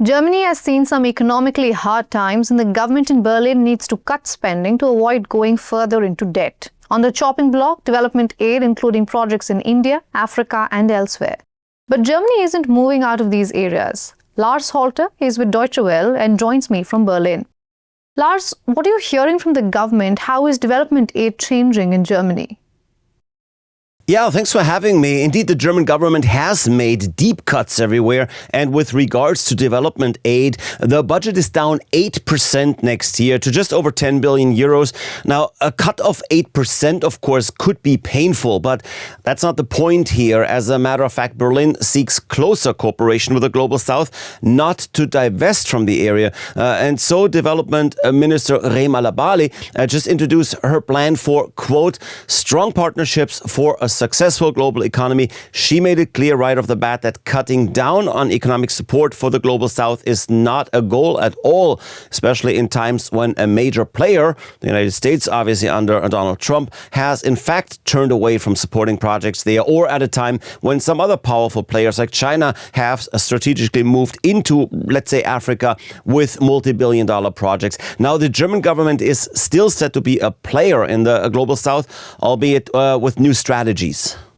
Germany has seen some economically hard times and the government in Berlin needs to cut spending to avoid going further into debt. On the chopping block, development aid including projects in India, Africa and elsewhere. But Germany isn't moving out of these areas. Lars Holter is with Deutsche Welle and joins me from Berlin. Lars, what are you hearing from the government? How is development aid changing in Germany? Yeah, thanks for having me. Indeed, the German government has made deep cuts everywhere. And with regards to development aid, the budget is down 8% next year to just over 10 billion euros. Now, a cut of 8%, of course, could be painful, but that's not the point here. As a matter of fact, Berlin seeks closer cooperation with the Global South, not to divest from the area. And so Development Minister Rema Labali just introduced her plan for, quote, strong partnerships for a successful global economy. She made it clear right off the bat that cutting down on economic support for the Global South is not a goal at all, especially in times when a major player, the United States, obviously under Donald Trump, has in fact turned away from supporting projects there, or at a time when some other powerful players like China have strategically moved into, let's say, Africa with multi-billion-dollar projects. Now, the German government is still set to be a player in the Global South, albeit with new strategies.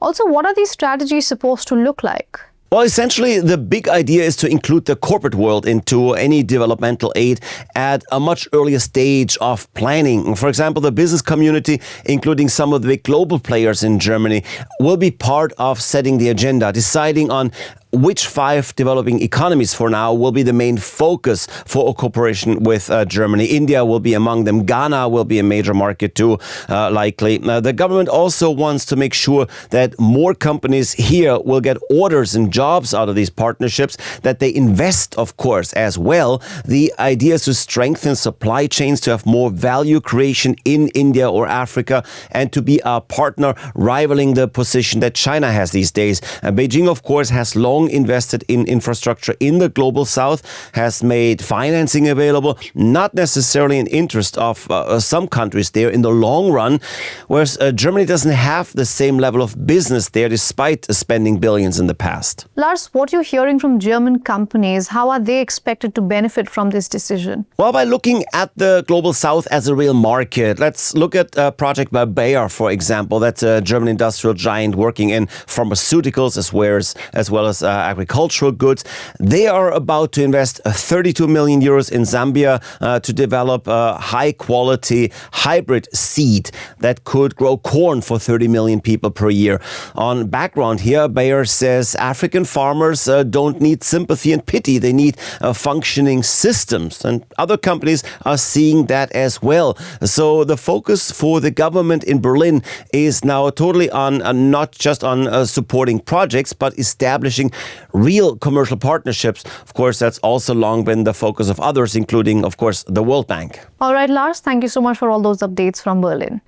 Also, what are these strategies supposed to look like? Well, essentially, the big idea is to include the corporate world into any developmental aid at a much earlier stage of planning. For example, the business community, including some of the big global players in Germany, will be part of setting the agenda, deciding on which 5 developing economies for now will be the main focus for a cooperation with Germany. India will be among them. Ghana will be a major market too, likely. The government also wants to make sure that more companies here will get orders and jobs out of these partnerships, that they invest, of course, as well. The idea is to strengthen supply chains, to have more value creation in India or Africa, and to be a partner rivaling the position that China has these days. Beijing, of course, has long invested in infrastructure in the Global South, has made financing available, not necessarily in interest of some countries there in the long run, whereas Germany doesn't have the same level of business there despite spending billions in the past. Lars, what are you hearing from German companies? How are they expected to benefit from this decision? Well, by looking at the Global South as a real market. Let's look at a project by Bayer, for example. That's a German industrial giant working in pharmaceuticals as well as agricultural goods. They are about to invest 32 million euros in Zambia to develop a high-quality hybrid seed that could grow corn for 30 million people per year. On background here, Bayer says African farmers don't need sympathy and pity. They need functioning systems. And other companies are seeing that as well. So the focus for the government in Berlin is now totally on not just on supporting projects, but establishing real commercial partnerships. Of course, that's also long been the focus of others, including, of course, the World Bank. All right, Lars, thank you so much for all those updates from Berlin.